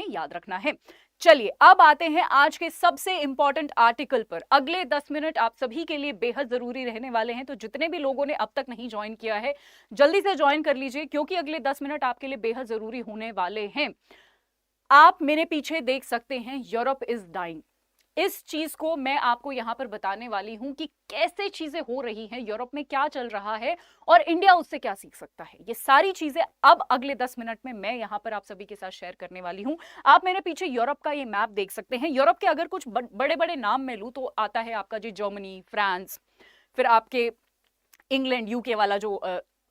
याद रखना है। चलिए अब आते हैं आज के सबसे इंपॉर्टेंट आर्टिकल पर। अगले 10 मिनट आप सभी के लिए बेहद जरूरी रहने वाले हैं, तो जितने भी लोगों ने अब तक नहीं ज्वाइन किया है जल्दी से ज्वाइन कर लीजिए, क्योंकि अगले 10 मिनट आपके लिए बेहद जरूरी होने वाले हैं। आप मेरे पीछे देख सकते हैं यूरोप इज डाइंग। इस चीज को मैं आपको यहां पर बताने वाली हूं कि कैसे चीजें हो रही हैं, यूरोप में क्या चल रहा है और इंडिया उससे क्या सीख सकता है। ये सारी चीजें अब अगले 10 मिनट में मैं यहां पर आप सभी के साथ शेयर करने वाली हूं। आप मेरे पीछे यूरोप का ये मैप देख सकते हैं। यूरोप के अगर कुछ बड़े बड़े नाम मैं लूं तो आता है आपका जी जर्मनी, फ्रांस, फिर आपके इंग्लैंड, यूके वाला जो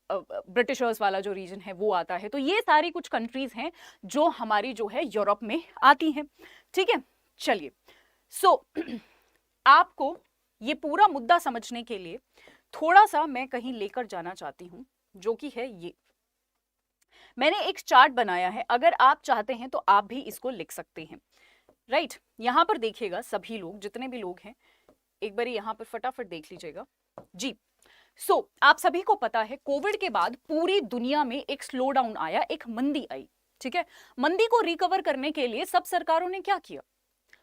ब्रिटिशर्स वाला जो रीजन है वो आता है। तो ये सारी कुछ कंट्रीज हैं जो हमारी जो है यूरोप में आती हैं। ठीक है, चलिए आपको ये पूरा मुद्दा समझने के लिए थोड़ा सा मैं कहीं लेकर जाना चाहती हूं, जो कि है ये मैंने एक चार्ट बनाया है। अगर आप चाहते हैं तो आप भी इसको लिख सकते हैं। राइट, यहां पर देखिएगा सभी लोग, जितने भी लोग हैं एक बार यहां पर फटाफट देख लीजिएगा जी। आप सभी को पता है कोविड के बाद पूरी दुनिया में एक स्लो डाउन आया, एक मंदी आई। ठीक है, मंदी को रिकवर करने के लिए सब सरकारों ने क्या किया,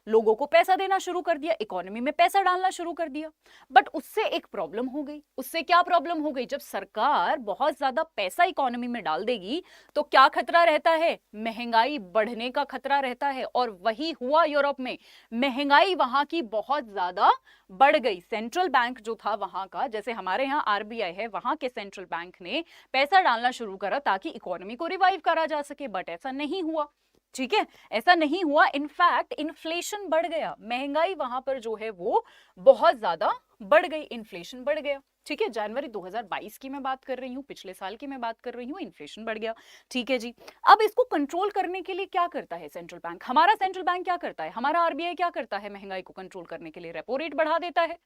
लोगों को पैसा देना शुरू कर दिया, इकोनॉमी में पैसा डालना शुरू कर दिया। बट उससे एक प्रॉब्लम हो गई। उससे क्या प्रॉब्लम हो गई, जब सरकार बहुत ज्यादा पैसा इकोनॉमी में डाल देगी तो क्या खतरा रहता है, महंगाई बढ़ने का खतरा रहता है। और वही हुआ यूरोप में, महंगाई वहां की बहुत ज्यादा बढ़ गई। सेंट्रल बैंक जो था वहां का, जैसे हमारे यहाँ आरबीआई है, वहां के सेंट्रल बैंक ने पैसा डालना शुरू करा ताकि इकोनॉमी को रिवाइव करा जा सके। बट ऐसा नहीं हुआ। ठीक है, ऐसा नहीं हुआ। इनफैक्ट इन्फ्लेशन बढ़ गया, महंगाई वहां पर जो है वो बहुत ज्यादा बढ़ गई, इन्फ्लेशन बढ़ गया। ठीक है, जनवरी 2022 की मैं बात कर रही हूँ, पिछले साल की मैं बात कर रही हूँ, इन्फ्लेशन बढ़ गया। ठीक है जी, अब इसको कंट्रोल करने के लिए क्या करता है सेंट्रल बैंक, हमारा सेंट्रल बैंक क्या करता है, हमारा आरबीआई क्या करता है, महंगाई को कंट्रोल करने के लिए रेपो रेट बढ़ा देता है,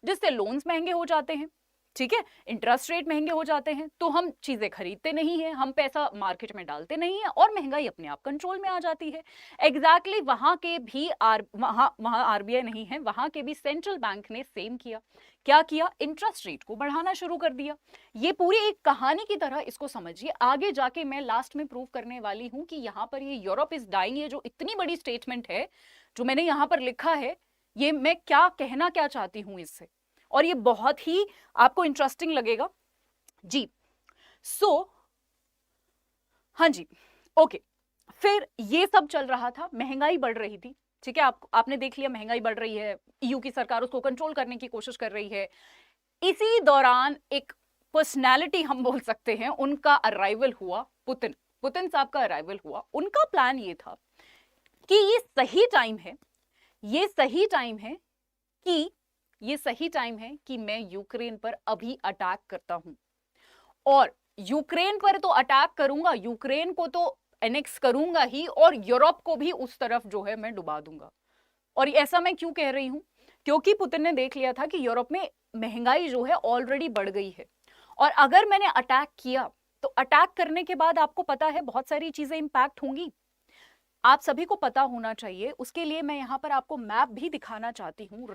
जिससे लोन्स महंगे हो जाते हैं। ठीक है, इंटरेस्ट रेट महंगे हो जाते हैं, तो हम चीजें खरीदते नहीं है, हम पैसा मार्केट में डालते नहीं है और महंगाई अपने आप कंट्रोल में आ जाती है। एग्जैक्टली वहां के भी वहां आरबीआई नहीं है, वहां के भी सेंट्रल बैंक ने सेम किया। क्या किया, इंटरेस्ट रेट को बढ़ाना शुरू कर दिया। ये पूरी एक कहानी की तरह इसको समझिए, आगे जाके मैं लास्ट में प्रूव करने वाली हूं कि यहां पर ये यूरोप इज डाइंग, ये जो इतनी बड़ी स्टेटमेंट है जो मैंने यहां पर लिखा है, ये मैं क्या कहना क्या चाहती हूं इससे, और ये बहुत ही आपको इंटरेस्टिंग लगेगा जी। हाँ जी, ओके। फिर ये सब चल रहा था, महंगाई बढ़ रही थी। ठीक है, आपने देख लिया महंगाई बढ़ रही है, ईयू की सरकार उसको कंट्रोल करने की कोशिश कर रही है। इसी दौरान एक पर्सनैलिटी हम बोल सकते हैं, उनका अराइवल हुआ, पुतिन साहब का अराइवल हुआ। उनका प्लान ये था कि ये सही टाइम है, ये सही टाइम है कि ये सही टाइम है कि मैं यूक्रेन पर अभी अटैक करता हूं, और यूक्रेन पर तो अटैक करूंगा, यूक्रेन को तो एनेक्स करूंगा ही, और यूरोप को भी उस तरफ जो है मैं डुबा दूंगा। और ऐसा मैं क्यों कह रही हूं, क्योंकि पुतिन ने देख लिया था कि यूरोप में महंगाई जो है ऑलरेडी बढ़ गई है, और अगर मैंने अटैक किया तो अटैक करने के बाद आपको पता है बहुत सारी चीजें इंपैक्ट होंगी, आप सभी को पता होना चाहिए। उसके लिए मैं यहां पर आपको मैप भी दिखाना चाहती हूं।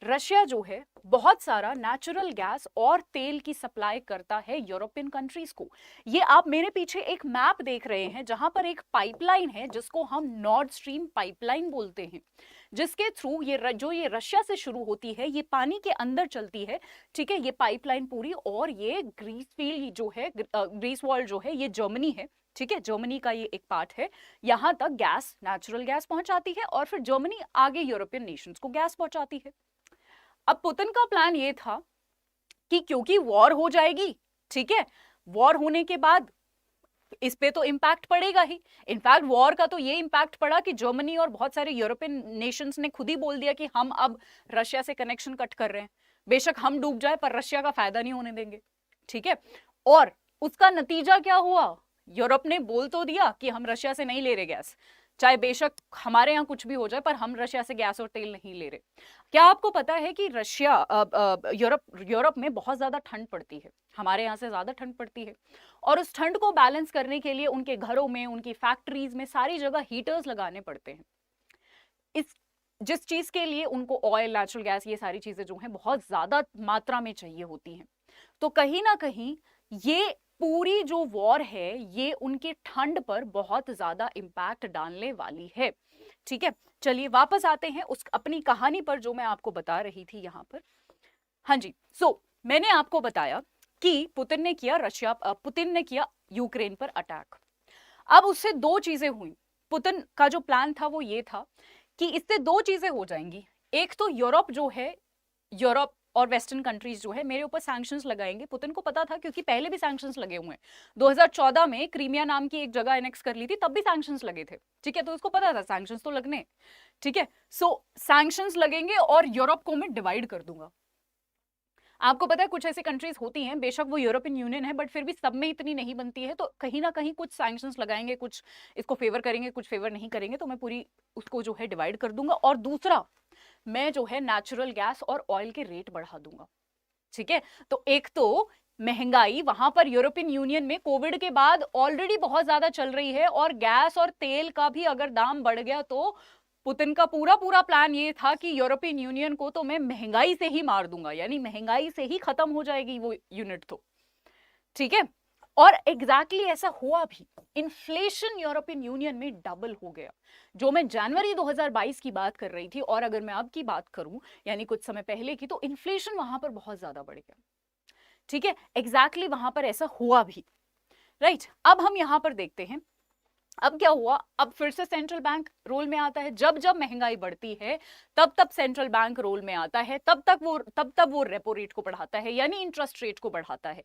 रशिया जो है बहुत सारा नेचुरल गैस और तेल की सप्लाई करता है यूरोपियन कंट्रीज को। ये आप मेरे पीछे एक मैप देख रहे हैं जहां पर एक पाइपलाइन है जिसको हम नॉर्थ स्ट्रीम पाइपलाइन बोलते हैं, जिसके थ्रू ये रशिया से शुरू होती है, ये पानी के अंदर चलती है। ठीक है, ये पाइपलाइन पूरी, और ये ग्रीस फील्ड जो है, ग्रीस वॉल जो है, ये जर्मनी है। ठीक है, जर्मनी का ये एक पार्ट है, यहां तक गैस, नेचुरल गैस पहुंचाती है, और फिर जर्मनी आगे यूरोपियन नेशंस को गैस पहुंचाती है। अब पुतिन का प्लान ये था कि क्योंकि वॉर हो जाएगी, ठीक है, वॉर होने के बाद इस पे तो इंपैक्ट पड़ेगा ही। इनफैक्ट वॉर का तो ये इंपैक्ट पड़ा कि जर्मनी और बहुत सारे यूरोपियन नेशंस ने खुद ही बोल दिया कि हम अब रशिया से कनेक्शन कट कर रहे हैं, बेशक हम डूब जाए पर रशिया का फायदा नहीं होने देंगे। ठीक है, और उसका नतीजा क्या हुआ, यूरोप ने बोल तो दिया कि हम रशिया से नहीं ले रहे गैस, चाहे बेशक हमारे यहाँ कुछ भी हो जाए, पर हम रशिया से गैस और तेल नहीं ले रहे। क्या आपको पता है कि यूरोप में बहुत ज्यादा ठंड पड़ती है, हमारे यहाँ से ज्यादा ठंड पड़ती है, और उस ठंड को बैलेंस करने के लिए उनके घरों में, उनकी फैक्ट्रीज में, सारी जगह हीटर्स लगाने पड़ते हैं। इस जिस चीज के लिए उनको ऑयल, नेचुरल गैस, ये सारी चीजें जो हैं बहुत ज्यादा मात्रा में चाहिए होती हैं। तो कहीं ना कहीं ये पूरी जो वॉर है ये उनकी ठंड पर बहुत ज्यादा इंपैक्ट डालने वाली है। ठीक है, चलिए वापस आते हैं उस अपनी कहानी पर जो मैं आपको बता रही थी यहां पर। हाँ जी, मैंने आपको बताया कि पुतिन ने किया यूक्रेन पर अटैक। अब उससे दो चीजें हुई। पुतिन का जो प्लान था वो ये था कि इससे दो चीजें हो जाएंगी। एक तो यूरोप और वेस्टर्न कंट्रीज जो है मेरे ऊपर सैंक्शंस लगाएंगे। पुतिन को पता था, क्योंकि पहले भी सैंक्शंस लगे हुए हैं। 2014 में क्रीमिया नाम की एक जगह एनेक्स कर ली थी, तब भी सैंक्शंस लगे थे। ठीक है, तो उसको पता था सैंक्शंस तो लगने। ठीक है, सैंक्शंस लगेंगे और यूरोप को मैं डिवाइड कर दूंगा। आपको पता है कुछ ऐसी कंट्रीज होती हैं, बेशक वो यूरोपियन यूनियन है, बट फिर भी सब में इतनी नहीं बनती है, तो कहीं ना कहीं कुछ सैंक्शंस लगाएंगे, कुछ इसको फेवर करेंगे, कुछ फेवर नहीं करेंगे, तो मैं पूरी उसको जो है डिवाइड कर दूंगा। और दूसरा, मैं जो है नेचुरल गैस और ऑयल के रेट बढ़ा दूंगा। ठीक है, तो एक तो महंगाई वहां पर यूरोपियन यूनियन में कोविड के बाद ऑलरेडी बहुत ज्यादा चल रही है, और गैस और तेल का भी अगर दाम बढ़ गया तो पुतिन का पूरा प्लान ये था कि यूरोपियन यूनियन को तो मैं महंगाई से ही मार दूंगा, यानी महंगाई से ही खत्म हो जाएगी वो यूनिट तो। ठीक है, और एग्जैक्टली ऐसा हुआ भी। इन्फ्लेशन यूरोपियन यूनियन में डबल हो गया। जो मैं जनवरी 2022 की बात कर रही थी, और अगर मैं अब की बात करूं यानी कुछ समय पहले की, तो इन्फ्लेशन वहां पर बहुत ज्यादा बढ़ गया। ठीक है, एग्जैक्टली वहां पर ऐसा हुआ भी। राइट, अब हम यहां पर देखते हैं अब क्या हुआ। अब फिर से सेंट्रल बैंक रोल में आता है। जब जब महंगाई बढ़ती है तब तब सेंट्रल बैंक रोल में आता है, तब वो रेपो रेट को बढ़ाता है, यानी इंटरेस्ट रेट को बढ़ाता है।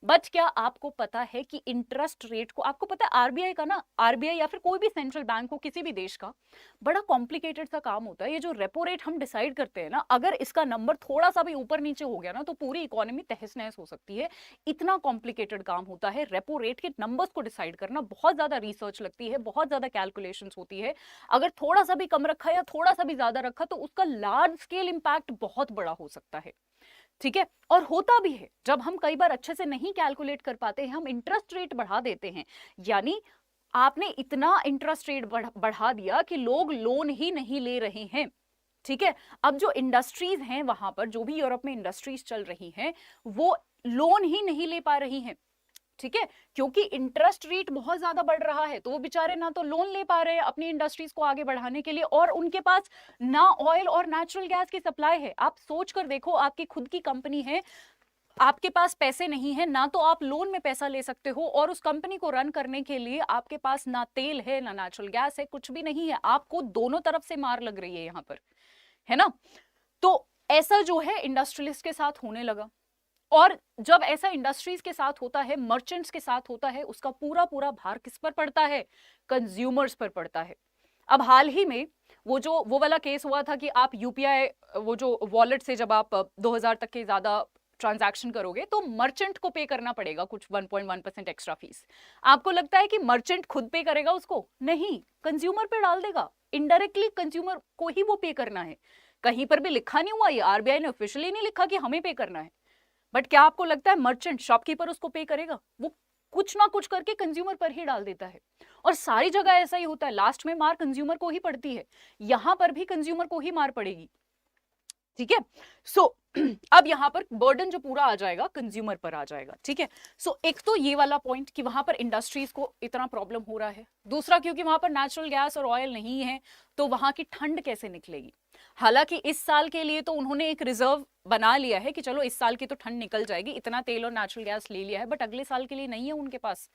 बट क्या आपको पता है कि इंटरेस्ट रेट को, आपको पता है आरबीआई का ना, आरबीआई या फिर कोई भी सेंट्रल बैंक हो किसी भी देश का, बड़ा कॉम्प्लिकेटेड सा काम होता है। ये जो रेपो रेट हम डिसाइड करते हैं ना, अगर इसका नंबर थोड़ा सा भी ऊपर नीचे हो गया ना तो पूरी इकोनॉमी तहस नहस हो सकती है। इतना कॉम्प्लिकेटेड काम होता है रेपो रेट के नंबर्स को डिसाइड करना। बहुत ज्यादा रिसर्च लगती है, बहुत ज्यादा कैलकुलेशंस होती है। अगर थोड़ा सा भी कम रखा या थोड़ा सा भी ज्यादा रखा तो उसका लार्ज स्केल इंपैक्ट बहुत बड़ा हो सकता है। ठीक है, और होता भी है। जब हम कई बार अच्छे से नहीं कैलकुलेट कर पाते हैं, हम इंटरेस्ट रेट बढ़ा देते हैं, यानी आपने इतना इंटरेस्ट रेट बढ़ा दिया कि लोग लोन ही नहीं ले रहे हैं। ठीक है, अब जो इंडस्ट्रीज हैं वहां पर, जो भी यूरोप में इंडस्ट्रीज चल रही हैं, वो लोन ही नहीं ले पा रही हैं। ठीक है, क्योंकि इंटरेस्ट रेट बहुत ज्यादा बढ़ रहा है, तो वो बेचारे ना तो लोन ले पा रहे हैं अपनी इंडस्ट्रीज को आगे बढ़ाने के लिए, और उनके पास ना ऑयल और नेचुरल गैस की सप्लाई है। आप सोच कर देखो, आपकी खुद की कंपनी है, आपके पास पैसे नहीं है, ना तो आप लोन में पैसा ले सकते हो, और उस कंपनी को रन करने के लिए आपके पास ना तेल है ना नेचुरल गैस है, कुछ भी नहीं है। आपको दोनों तरफ से मार लग रही है यहां पर, है ना। तो ऐसा जो है इंडस्ट्रियलिस्ट के साथ होने लगा, और जब ऐसा इंडस्ट्रीज के साथ होता है, मर्चेंट्स के साथ होता है, उसका पूरा भार किस पर पड़ता है? कंज्यूमर्स पर पड़ता है। अब हाल ही में वो वाला केस हुआ था कि आप यूपीआई, वो जो वॉलेट से जब आप 2000 तक के ज्यादा ट्रांजैक्शन करोगे तो मर्चेंट को पे करना पड़ेगा कुछ 1.1% एक्स्ट्रा फीस। आपको लगता है कि मर्चेंट खुद पे करेगा उसको? नहीं, कंज्यूमर पे डाल देगा। इनडायरेक्टली कंज्यूमर को ही वो पे करना है। कहीं पर भी लिखा नहीं हुआ, ये आरबीआई ने ऑफिशियली नहीं लिखा कि हमें पे करना है, बट क्या आपको लगता है मर्चेंट, शॉपकीपर उसको पे करेगा? वो कुछ ना कुछ करके कंज्यूमर पर ही डाल देता है, और सारी जगह ऐसा ही होता है। लास्ट में मार कंज्यूमर को ही पड़ती है, यहां पर भी कंज्यूमर को ही मार पड़ेगी। ठीक है, अब यहां पर बर्डन जो पूरा आ जाएगा कंज्यूमर पर आ जाएगा। ठीक है, एक तो ये वाला पॉइंट कि वहां पर इंडस्ट्रीज को इतना प्रॉब्लम हो रहा है। दूसरा, क्योंकि वहां पर नेचुरल गैस और ऑयल नहीं है, तो वहां की ठंड कैसे निकलेगी? हालांकि इस साल के लिए तो उन्होंने एक रिजर्व बना लिया है कि चलो इस साल की तो ठंड निकल जाएगी, इतना तेल और नेचुरल गैस ले लिया है, बट अगले साल के लिए नहीं है उनके पास।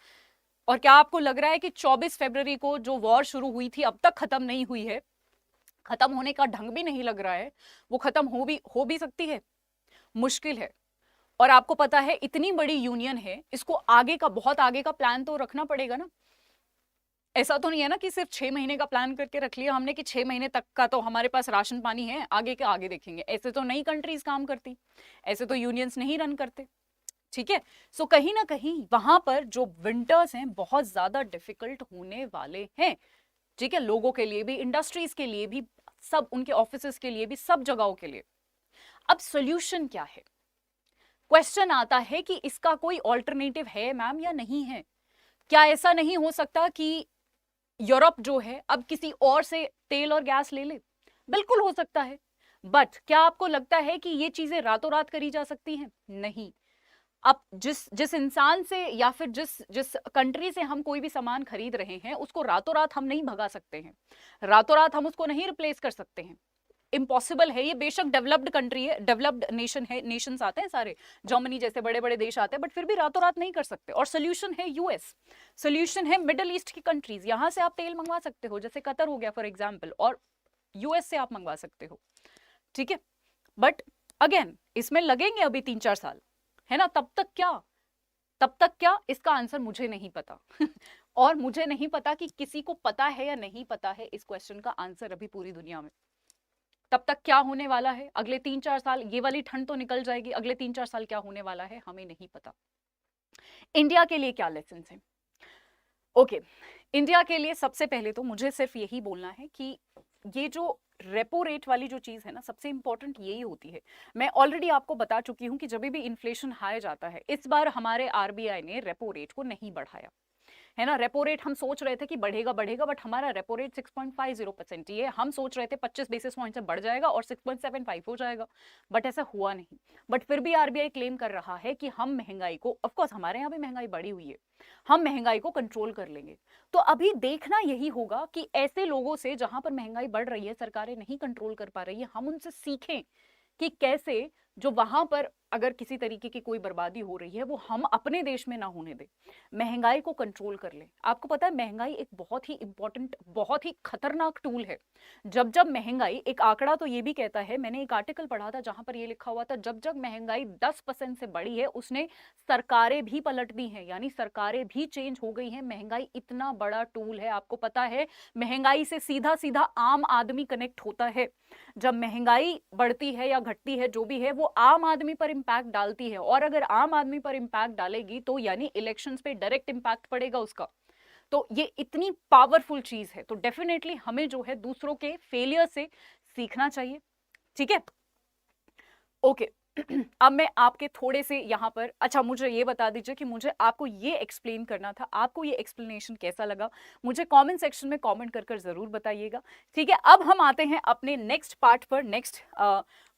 और क्या आपको लग रहा है कि 24 फरवरी को जो वॉर शुरू हुई थी अब तक खत्म नहीं हुई है? खत्म होने का ढंग भी नहीं लग रहा है। वो खत्म हो भी सकती है, मुश्किल है। और आपको पता है इतनी बड़ी यूनियन है, इसको आगे का, बहुत आगे का प्लान तो रखना पड़ेगा ना। ऐसा तो नहीं है ना कि सिर्फ 6 महीने का प्लान करके रख लिया हमने कि 6 महीने तक का तो हमारे पास राशन पानी है, आगे के आगे देखेंगे। ऐसे तो नई कंट्रीज काम करती, ऐसे तो यूनियंस नहीं रन करते। ठीक है, कहीं ना कहीं वहां पर जो विंटर्स हैं बहुत ज्यादा डिफिकल्ट होने वाले हैं। ठीक है, लोगों के लिए भी, इंडस्ट्रीज के लिए भी, सब उनके ऑफिसेस के लिए भी, सब जगहों के लिए। अब सॉल्यूशन क्या है? क्वेश्चन आता है कि इसका कोई ऑल्टरनेटिव है मैम या नहीं है? क्या ऐसा नहीं हो सकता कि यूरोप जो है अब किसी और से तेल और गैस ले ले? बिल्कुल हो सकता है, बट क्या आपको लगता है कि ये चीजें रातों रात करी जा सकती हैं? नहीं। अब जिस इंसान से या फिर जिस कंट्री से हम कोई भी सामान खरीद रहे हैं उसको रातों रात हम नहीं भगा सकते हैं, रातों रात हम उसको नहीं रिप्लेस कर सकते हैं, इम्पॉसिबल है ये। बेशक डेवलप्ड कंट्री है, डेवलप्ड नेशन है, नेशंस आते हैं सारे, जर्मनी जैसे बड़े बड़े देश आते हैं, बट फिर भी रातों रात नहीं कर सकते। और सोल्यूशन है यूएस, सोल्यूशन है मिडिल ईस्ट की कंट्रीज, यहां से आप तेल मंगवा सकते हो, जैसे कतर हो गया फॉर एग्जाम्पल, और यूएस से आप मंगवा सकते हो, ठीक है। बट अगेन इसमें लगेंगे अभी 3-4 साल, है ना। तब तक क्या इसका आंसर मुझे नहीं पता और मुझे नहीं पता कि किसी को पता है या नहीं पता है इस क्वेश्चन का आंसर अभी पूरी दुनिया में। तब तक क्या होने वाला है अगले 3-4 साल, ये वाली ठंड तो निकल जाएगी, अगले 3-4 साल क्या होने वाला है हमें नहीं पता। इंडिया के लिए क्या लेसन है? ओके, इंडिया के लिए सबसे पहले तो मुझे सिर्फ यही बोलना है कि ये जो रेपो रेट वाली जो चीज है ना, सबसे इंपॉर्टेंट यही होती है। मैं ऑलरेडी आपको बता चुकी हूं कि जब भी इन्फ्लेशन हाई जाता है, इस बार हमारे आरबीआई ने रेपो रेट को नहीं बढ़ाया, है ना। रेपो रेट हम सोच रहे थे कि बढ़ेगा, बट हमारा रेपो रेट 6.50% ही है। हम सोच रहे थे 25 बेसिस पॉइंट से बढ़ जाएगा और 6.75 हो जाएगा, बट ऐसा हुआ नहीं। बट फिर भी आरबीआई क्लेम कर रहा है कि हम महंगाई को, ऑफकोर्स हमारे यहाँ भी महंगाई बढ़ी हुई है, हम महंगाई को कंट्रोल कर लेंगे। तो अभी देखना यही होगा कि ऐसे लोगों से जहां पर महंगाई बढ़ रही है, सरकारें नहीं कंट्रोल कर पा रही है, हम उनसे सीखें कि कैसे जो वहां पर अगर किसी तरीके की कोई बर्बादी हो रही है वो हम अपने देश में ना होने दें, महंगाई को कंट्रोल कर लें। आपको पता है महंगाई एक बहुत ही इंपॉर्टेंट, बहुत ही खतरनाक टूल है। जब महंगाई, एक आंकड़ा तो ये भी कहता है, मैंने एक आर्टिकल पढ़ा था जहां पर ये लिखा हुआ था, जब महंगाई 10% से बढ़ी है उसने सरकारें भी पलट दी हैं, यानी सरकारें भी चेंज हो गई हैं। महंगाई इतना बड़ा टूल है, आपको पता है महंगाई से सीधा सीधा आम आदमी कनेक्ट होता है। जब महंगाई बढ़ती है या घटती है जो भी है, वो आम आदमी पर इंपैक्ट डालती है, और अगर आम आदमी पर इंपैक्ट डालेगी तो यानी इलेक्शंस पे डायरेक्ट इंपैक्ट पड़ेगा उसका। तो ये इतनी पावरफुल चीज है, तो डेफिनेटली हमें जो है दूसरों के फेलियर से सीखना चाहिए, ठीक है। ओके अब मैं आपके थोड़े से यहाँ पर, अच्छा मुझे ये बता दीजिए कि मुझे आपको ये एक्सप्लेन करना था, आपको ये एक्सप्लेनेशन कैसा लगा, मुझे कमेंट सेक्शन में कमेंट कर जरूर बताइएगा, ठीक है। अब हम आते हैं अपने नेक्स्ट पार्ट पर, नेक्स्ट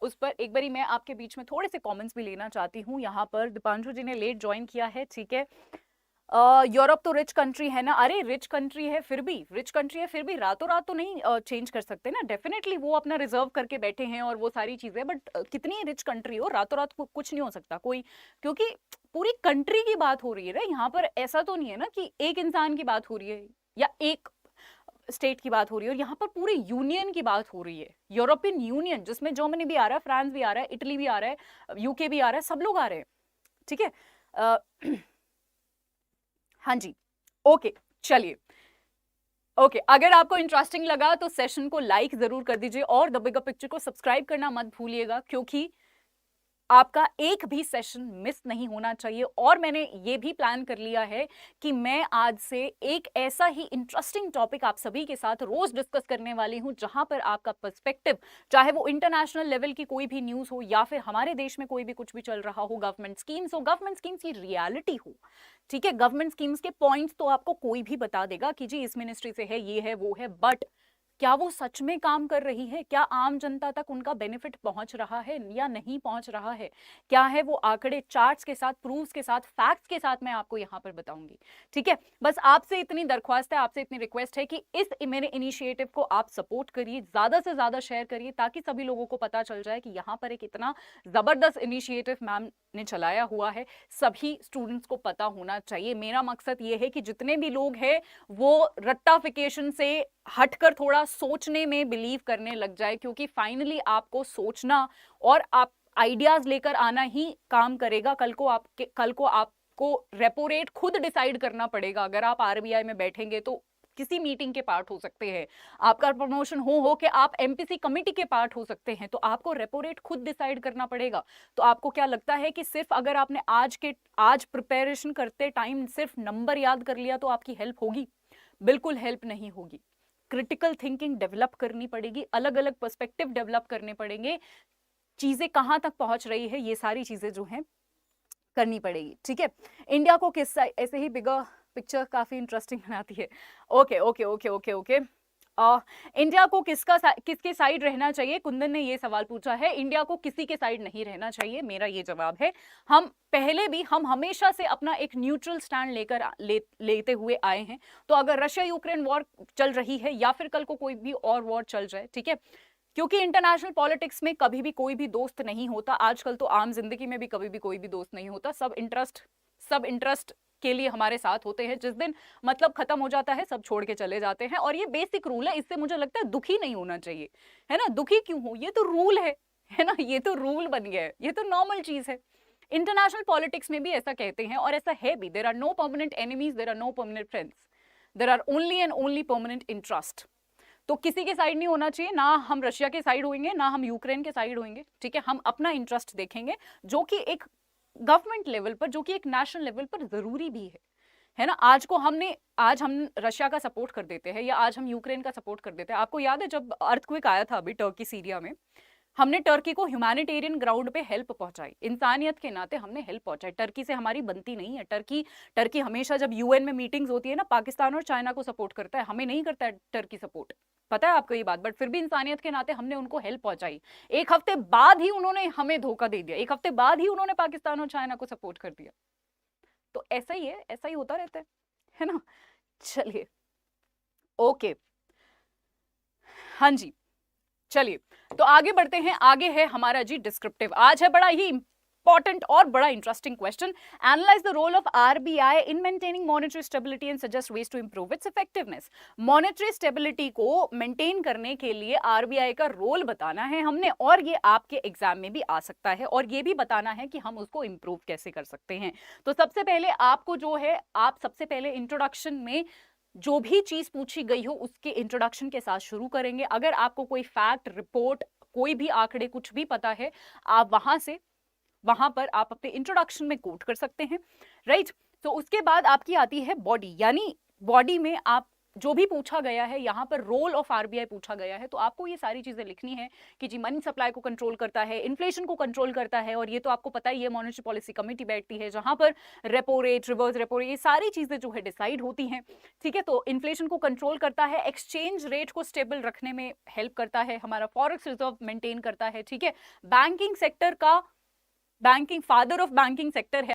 उस पर एक बारी मैं आपके बीच में थोड़े से कमेंट्स भी लेना चाहती हूँ। यहाँ पर दीपांशु जी ने लेट ज्वाइन किया है, ठीक है। यूरोप तो रिच कंट्री है ना, अरे रिच कंट्री है फिर भी रातों रात तो नहीं चेंज कर सकते ना, डेफिनेटली वो अपना रिजर्व करके बैठे हैं और वो सारी चीजें, बट कितनी रिच कंट्री हो, रातों रात कुछ नहीं हो सकता कोई, क्योंकि पूरी कंट्री की बात हो रही है ना यहाँ पर। ऐसा तो नहीं है ना कि एक इंसान की बात हो रही है या एक स्टेट की बात हो रही है, और यहाँ पर पूरी यूनियन की बात हो रही है, यूरोपियन यूनियन, जिसमें जर्मनी भी आ रहा है, फ्रांस भी आ रहा है, इटली भी आ रहा है, यूके भी आ रहा है, सब लोग आ रहे हैं, ठीक है। हाँ जी, ओके चलिए, ओके अगर आपको इंटरेस्टिंग लगा तो सेशन को लाइक जरूर कर दीजिए और द बिगर पिक्चर को सब्सक्राइब करना मत भूलिएगा, क्योंकि आपका एक भी सेशन मिस नहीं होना चाहिए। और मैंने ये भी प्लान कर लिया है कि मैं आज से एक ऐसा ही इंटरेस्टिंग टॉपिक आप सभी के साथ रोज डिस्कस करने वाली हूं, जहां पर आपका पर्सपेक्टिव, चाहे वो इंटरनेशनल लेवल की कोई भी न्यूज हो या फिर हमारे देश में कोई भी कुछ भी चल रहा हो, गवर्नमेंट स्कीम्स हो, गवर्नमेंट स्कीम्स की रियलिटी हो, ठीक है। गवर्नमेंट स्कीम्स के पॉइंट्स तो आपको कोई भी बता देगा कि जी इस मिनिस्ट्री से है, ये है, वो है, बट क्या वो सच में काम कर रही है, क्या आम जनता तक उनका बेनिफिट पहुंच रहा है या नहीं पहुंच रहा है, क्या है वो आंकड़े, चार्ट्स के साथ, प्रूफ्स के साथ, फैक्ट्स के साथ मैं आपको यहां पर बताऊंगी, ठीक है। बस आपसे इतनी दरख्वास्त है, आपसे इतनी रिक्वेस्ट है कि इस मेरे इनिशिएटिव को आप सपोर्ट करिए, ज्यादा से ज्यादा शेयर करिए, ताकि सभी लोगों को पता चल जाए कि यहाँ पर एक इतना जबरदस्त इनिशिएटिव मैम ने चलाया हुआ है, सभी स्टूडेंट्स को पता होना चाहिए। मेरा मकसद ये है कि जितने भी लोग हैं वो रट्टाफिकेशन से हटकर थोड़ा सोचने में बिलीव करने लग जाए, क्योंकि फाइनली आपको सोचना और आप आइडियाज लेकर आना ही काम करेगा। कल को आपको रेपो रेट खुद डिसाइड करना पड़ेगा। अगर आप आरबीआई में बैठेंगे तो किसी मीटिंग के पार्ट हो सकते हैं, आपका प्रमोशन हो कि आप एमपीसी कमेटी के पार्ट हो सकते हैं, तो आपको रेपो रेट खुद डिसाइड करना पड़ेगा। तो आपको क्या लगता है कि सिर्फ अगर आपने आज प्रिपरेशन करते टाइम सिर्फ नंबर याद कर लिया तो आपकी हेल्प होगी? बिल्कुल हेल्प नहीं होगी। क्रिटिकल थिंकिंग डेवलप करनी पड़ेगी, अलग अलग पर्सपेक्टिव डेवलप करने पड़ेंगे, चीजें कहां तक पहुंच रही है ये सारी चीजें जो हैं करनी पड़ेगी, ठीक है। इंडिया को किस ऐसे ही बिगर पिक्चर काफी इंटरेस्टिंग बनाती है। Okay okay okay okay okay India को किसके साइड रहना चाहिए, कुंदन ने ये सवाल पूछा है। इंडिया को किसी के साइड नहीं रहना चाहिए, मेरा ये जवाब है। हम हमेशा से अपना एक न्यूट्रल स्टैंड लेते हुए आए हैं। तो अगर रशिया यूक्रेन वॉर चल रही है या फिर कल को कोई भी और वॉर चल जाए, ठीक है, क्योंकि इंटरनेशनल पॉलिटिक्स में कभी भी कोई भी दोस्त नहीं होता, आजकल तो आम जिंदगी में भी कभी भी कोई भी दोस्त नहीं होता, सब इंटरेस्ट के लिए हमारे साथ होते हैं। जिस दिन मतलब खत्म हो जाता है सब छोड़ के चले जाते हैं, और ये बेसिक रूल है। इससे मुझे लगता है दुखी नहीं होना चाहिए, है ना। दुखी क्यों हो, ये तो रूल है ना, ये तो रूल बन गया है, ये तो नॉर्मल चीज है। इंटरनेशनल पॉलिटिक्स में भी ऐसा कहते हैं और ऐसा है भी। There are no permanent enemies, there are no permanent friends, there are only and only permanent interest. तो किसी के साइड नहीं होना चाहिए, ना हम रशिया के साइड होंगे ना हम यूक्रेन के साइड होंगे, ठीक है। हम अपना इंटरेस्ट देखेंगे, जो कि एक गवर्नमेंट लेवल पर, जो कि एक नेशनल लेवल पर जरूरी भी है ना। आज हम रशिया का सपोर्ट कर देते हैं या आज हम यूक्रेन का सपोर्ट कर देते हैं। आपको याद है जब अर्थक्वेक आया था अभी टर्की सीरिया में, हमने टर्की को ह्यूमैनिटेरियन ग्राउंड पे हेल्प पहुंचाई, इंसानियत के नाते हमने हेल्प पहुंचाई। टर्की से हमारी बनती नहीं है। टर्की हमेशा जब यूएन में मीटिंग्स होती है ना, पाकिस्तान और चाइना को सपोर्ट करता है, हमें नहीं करता है टर्की सपोर्ट, पता है आपको ये बात। बट फिर भी इंसानियत के नाते हमने उनको हेल्प पहुंचाई। एक हफ्ते बाद ही उन्होंने हमें धोखा दे दिया, एक हफ्ते बाद ही उन्होंने पाकिस्तान और चाइना को सपोर्ट कर दिया। तो ऐसा ही है, ऐसा ही होता रहता है ना। चलिए, ओके, हाँ जी, चलिए तो आगे बढ़ते हैं। आगे है हमारा जी डिस्क्रिप्टिव। आज है बड़ा ही इंपॉर्टेंट और बड़ा interesting question. Analyse the role of RBI in maintaining monetary stability and suggest ways to improve its effectiveness. Monetary stability को मेंटेन करने के लिए आरबीआई का रोल बताना है हमने, और ये आपके एग्जाम में भी आ सकता है, और ये भी बताना है कि हम उसको इंप्रूव कैसे कर सकते हैं। तो सबसे पहले आपको जो है, आप सबसे पहले इंट्रोडक्शन में जो भी चीज पूछी गई हो उसके इंट्रोडक्शन के साथ शुरू करेंगे। अगर आपको कोई फैक्ट, रिपोर्ट, कोई भी आंकड़े, कुछ भी पता है, आप वहां पर आप अपने इंट्रोडक्शन में कोट कर सकते हैं, राइट। तो उसके बाद आपकी आती है बॉडी, यानी बॉडी में आप जो भी पूछा गया है, यहाँ पर रोल ऑफ आरबीआई पूछा गया है, तो आपको ये सारी चीजें लिखनी है कि जी मनी सप्लाई को कंट्रोल करता है, इन्फ्लेशन को कंट्रोल करता है, और ये तो आपको पता ही है मॉनेटरी पॉलिसी कमेटी बैठती है जहां पर repo rate, reverse repo rate, ये सारी चीजें जो है डिसाइड होती हैं, ठीक है। तो इन्फ्लेशन को कंट्रोल करता है, एक्सचेंज रेट को स्टेबल रखने में हेल्प करता है, हमारा फॉरेक्स रिजर्व मेंटेन करता है, ठीक है। Banking father of banking sector है